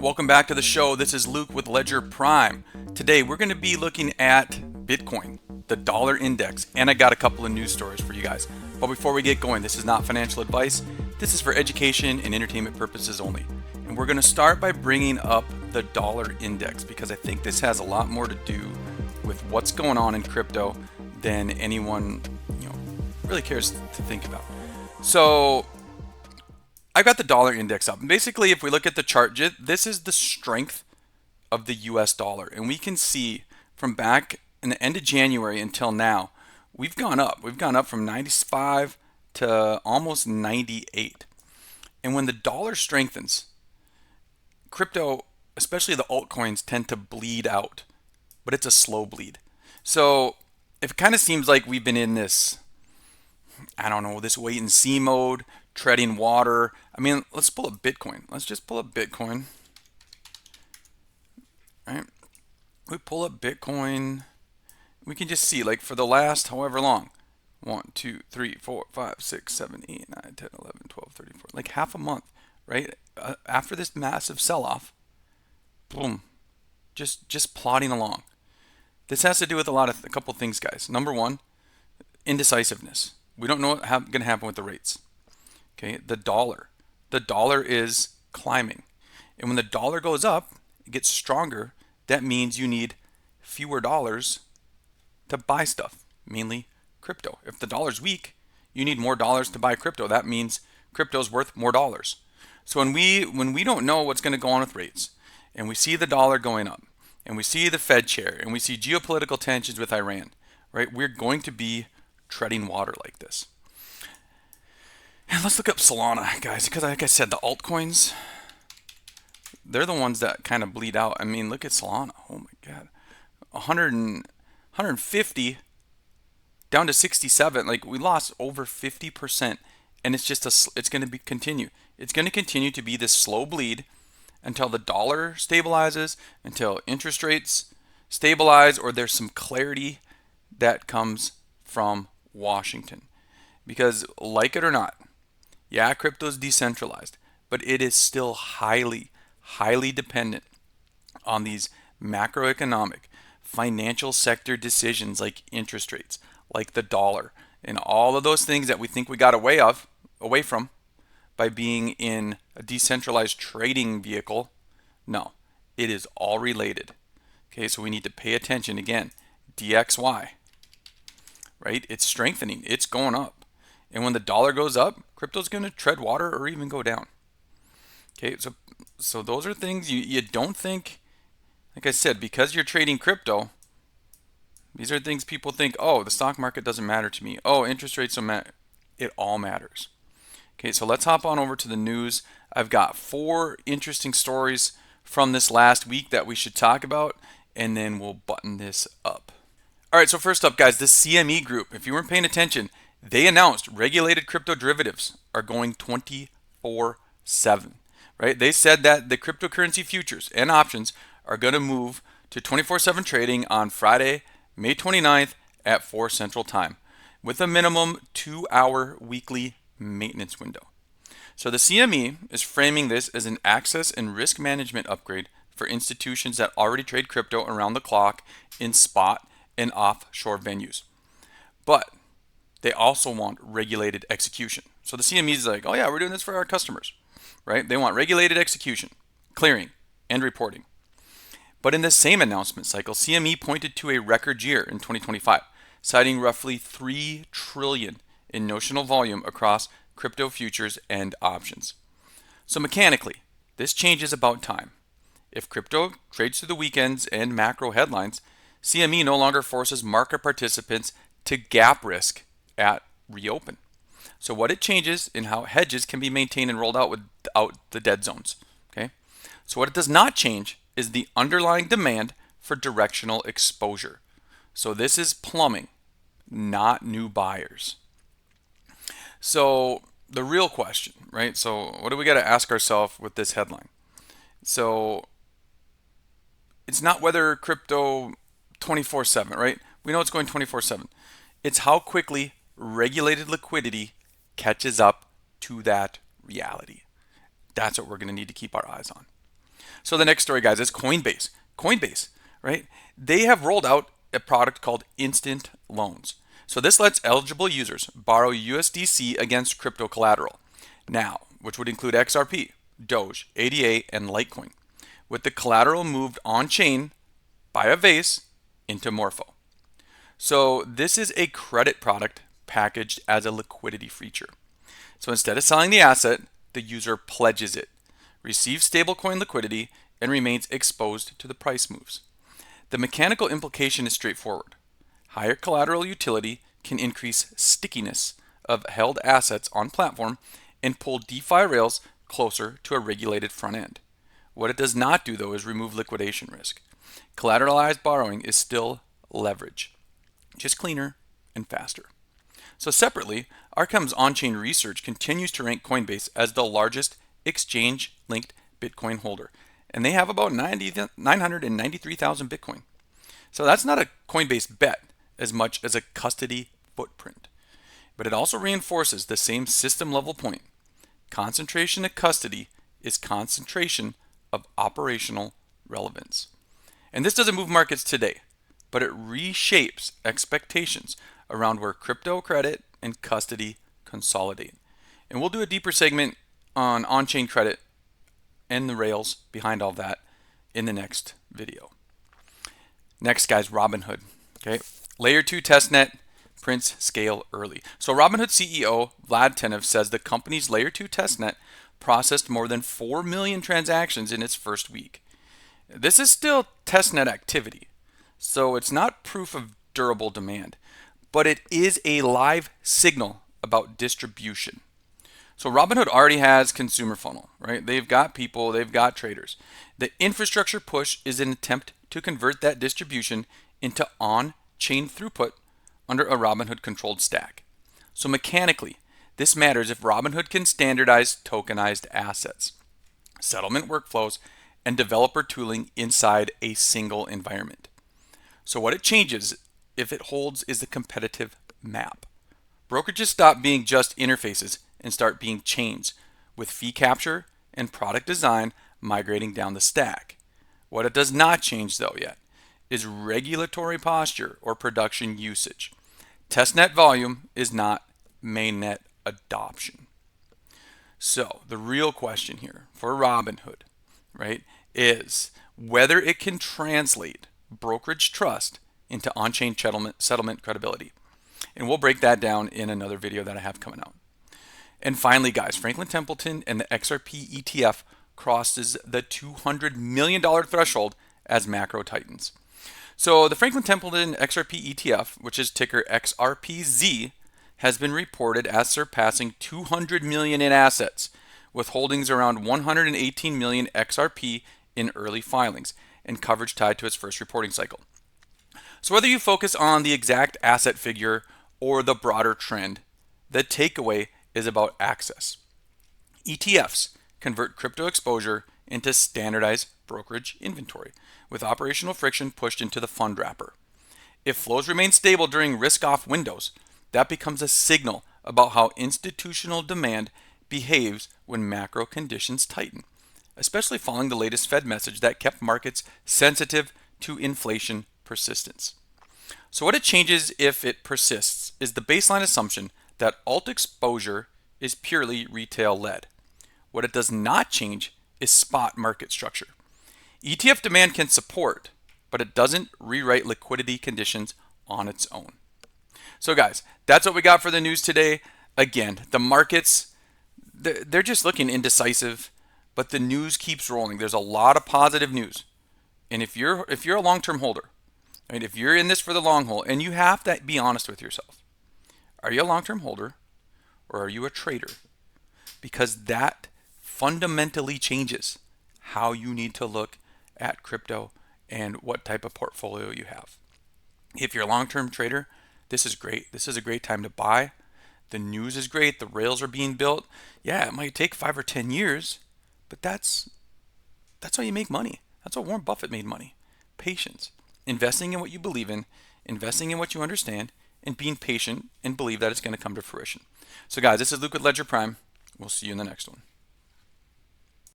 Welcome back to the show. This is Luke with Ledger Prime. Today we're going to be looking at Bitcoin, the dollar index, and I got a couple of news stories for you guys. But before we get going, this is not financial advice. This is for education and entertainment purposes only. And we're going to start by bringing up the dollar index because I think this has a lot more to do with what's going on in crypto than anyone, really cares to think about. So I got the dollar index up. And basically, if we look at the chart, this is the strength of the US dollar. And we can see from back in the end of January until now, we've gone up. We've gone up from 95 to almost 98. And when the dollar strengthens, crypto, especially the altcoins, tend to bleed out. But it's a slow bleed. So it kind of seems like we've been in this, this wait and see mode, treading water. I mean, let's pull up Bitcoin. Let's just pull up Bitcoin. Right? We pull up Bitcoin. We can just see, like, for the last however long, 1, 2, 3, 4, 5, 6, 7, 8, 9, 10, 11, 12, 13, 14, like half a month, right? After this massive sell-off, boom, just plodding along. This has to do with a couple things, guys. Number one, indecisiveness. We don't know what's going to happen with the rates. Okay, the dollar is climbing, and when the dollar goes up, it gets stronger. That means you need fewer dollars to buy stuff, mainly crypto. If the dollar's weak, you need more dollars to buy crypto. That means crypto's worth more dollars. So when we don't know what's going to go on with rates, and we see the dollar going up, and we see the Fed chair, and we see geopolitical tensions with Iran, right? We're going to be treading water like this. And let's look up Solana, guys, because like I said, the altcoins, they're the ones that kind of bleed out. I mean, look at Solana. Oh my God, 150 down to 67. Like, we lost over 50%, and it's going to continue. It's going to continue to be this slow bleed until the dollar stabilizes, until interest rates stabilize, or there's some clarity that comes from Washington. Because, like it or not, yeah, crypto is decentralized, but it is still highly dependent on these macroeconomic, financial sector decisions like interest rates, like the dollar, and all of those things that we think we got away from by being in a decentralized trading vehicle. No, it is all related. Okay, so we need to pay attention again. DXY, right? It's strengthening, it's going up. And when the dollar goes up, crypto's going to tread water or even go down. Okay, so those are things you don't think, like I said, because you're trading crypto, these are things people think, oh, the stock market doesn't matter to me. Oh, interest rates don't matter. It all matters. Okay, so let's hop on over to the news. I've got 4 interesting stories from this last week that we should talk about, and then we'll button this up. All right, so first up, guys, the CME Group. If you weren't paying attention, they announced regulated crypto derivatives are going 24/7, right? They said that the cryptocurrency futures and options are going to move to 24/7 trading on Friday, May 29th at 4 Central Time, with a minimum 2-hour weekly maintenance window. So the CME is framing this as an access and risk management upgrade for institutions that already trade crypto around the clock in spot and offshore venues. But they also want regulated execution. So the CME is like, oh yeah, we're doing this for our customers, right? They want regulated execution, clearing, and reporting. But in the same announcement cycle, CME pointed to a record year in 2025, citing roughly $3 trillion in notional volume across crypto futures and options. So mechanically, this change is about time. If crypto trades through the weekends and macro headlines, CME no longer forces market participants to gap risk at reopen. So what it changes in how hedges can be maintained and rolled out without the dead zones. Okay. So what it does not change is the underlying demand for directional exposure. So this is plumbing, not new buyers. So the real question, right? So what do we got to ask ourselves with this headline? So it's not whether crypto 24/7, right? We know it's going 24/7. It's how quickly regulated liquidity catches up to that reality. That's what we're going to need to keep our eyes on. So the next story, guys, is Coinbase. Coinbase, right? They have rolled out a product called Instant Loans. So this lets eligible users borrow USDC against crypto collateral. Now, which would include XRP, Doge, ADA, and Litecoin, with the collateral moved on-chain by a vase into Morpho. So this is a credit product packaged as a liquidity feature. So instead of selling the asset, the user pledges it, receives stablecoin liquidity, and remains exposed to the price moves. The mechanical implication is straightforward. Higher collateral utility can increase stickiness of held assets on platform and pull DeFi rails closer to a regulated front end. What it does not do, though, is remove liquidation risk. Collateralized borrowing is still leverage, just cleaner and faster. So separately, Arkham's on-chain research continues to rank Coinbase as the largest exchange-linked Bitcoin holder, and they have about 993,000 Bitcoin. So that's not a Coinbase bet as much as a custody footprint. But it also reinforces the same system-level point. Concentration of custody is concentration of operational relevance. And this doesn't move markets today, but it reshapes expectations around where crypto credit and custody consolidate. And we'll do a deeper segment on-chain credit and the rails behind all that in the next video. Next, guys, Robinhood. Okay, Layer 2 testnet prints scale early. So Robinhood CEO Vlad Tenev says the company's Layer 2 testnet processed more than 4 million transactions in its first week. This is still testnet activity, so it's not proof of durable demand, but it is a live signal about distribution. So Robinhood already has consumer funnel, right? They've got people, they've got traders. The infrastructure push is an attempt to convert that distribution into on-chain throughput under a Robinhood controlled stack. So mechanically, this matters if Robinhood can standardize tokenized assets, settlement workflows, and developer tooling inside a single environment. So what it changes, if it holds, is the competitive map. Brokerages stop being just interfaces and start being chains, with fee capture and product design migrating down the stack. What it does not change, though, yet is regulatory posture or production usage. Testnet volume is not mainnet adoption. So the real question here for Robinhood, right, is whether it can translate brokerage trust into on-chain settlement credibility. And we'll break that down in another video that I have coming out. And finally, guys, Franklin Templeton and the XRP ETF crosses the $200 million threshold as macro tightens. So the Franklin Templeton XRP ETF, which is ticker XRPZ, has been reported as surpassing 200 million in assets, with holdings around 118 million XRP in early filings and coverage tied to its first reporting cycle. So whether you focus on the exact asset figure or the broader trend, the takeaway is about access. ETFs convert crypto exposure into standardized brokerage inventory, with operational friction pushed into the fund wrapper. If flows remain stable during risk-off windows, that becomes a signal about how institutional demand behaves when macro conditions tighten, especially following the latest Fed message that kept markets sensitive to inflation persistence. So what it changes if it persists is the baseline assumption that alt exposure is purely retail-led. What it does not change is spot market structure. ETF demand can support, but it doesn't rewrite liquidity conditions on its own. So guys, that's what we got for the news today. Again, the markets, they're just looking indecisive, but the news keeps rolling. There's a lot of positive news. And if you're a long-term holder, right, if you're in this for the long haul, and you have to be honest with yourself, are you a long-term holder or are you a trader? Because that fundamentally changes how you need to look at crypto and what type of portfolio you have. If you're a long-term trader, this is great. This is a great time to buy. The news is great. The rails are being built. Yeah, it might take 5 or 10 years, but that's how you make money. That's how Warren Buffett made money. Patience. Investing in what you believe in, investing in what you understand, and being patient and believe that it's going to come to fruition. So guys, this is Luke with Ledger Prime. We'll see you in the next one.